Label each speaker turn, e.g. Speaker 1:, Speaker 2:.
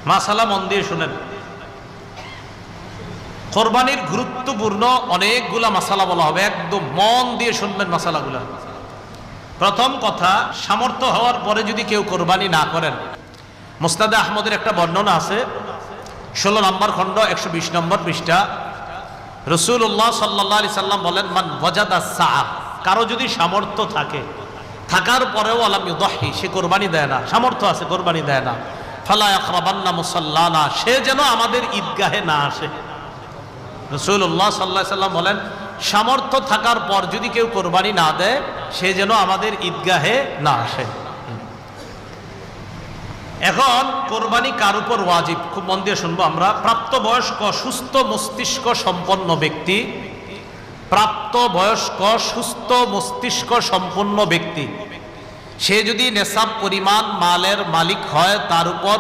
Speaker 1: মাসালা মন দিয়ে শুনেন। কোরবানির গুরুত্বপূর্ণ অনেকগুলা মাসালা বলা হবে, একদম মন দিয়ে শুনবেন মাসালাগুলা। প্রথম কথা, সামর্থ্য হওয়ার পরে যদি কেউ কোরবানি না করেন, মুসনাদে আহমদের একটা বর্ণনা আছে, 16 নম্বর খণ্ড 120 নম্বর পৃষ্ঠা। রাসূলুল্লাহ সাল্লাল্লাহু আলাইহি সাল্লাম বলেন, মান ওয়াজাদা সাআ, কারো যদি সামর্থ্য থাকে, থাকার পরেও আলাম ইউদাহি, সে কোরবানি দেয় না, সামর্থ্য আছে কোরবানি দেয় না, ফালা ইয়াকরাবান্না মুসাল্লানা, সে যেন আমাদের ঈদগাহে না আসে। রাসূলুল্লাহ সাল্লাল্লাহু আলাইহি সাল্লাম বলেন, সামর্থ্য থাকার পর যদি কেউ কোরবানি না দেয়, সে যেন আমাদের ঈদগাহে না আসে। এখন কোরবানি কার উপর ওয়াজিব, খুব মন দিয়ে শুনবো আমরা। প্রাপ্তবয়স্ক সুস্থ মস্তিষ্ক সম্পন্ন ব্যক্তি, প্রাপ্তবয়স্ক সুস্থ মস্তিষ্ক সম্পন্ন ব্যক্তি, সে যদি নেশাব পরিমাণ মালের মালিক হয়, তার উপর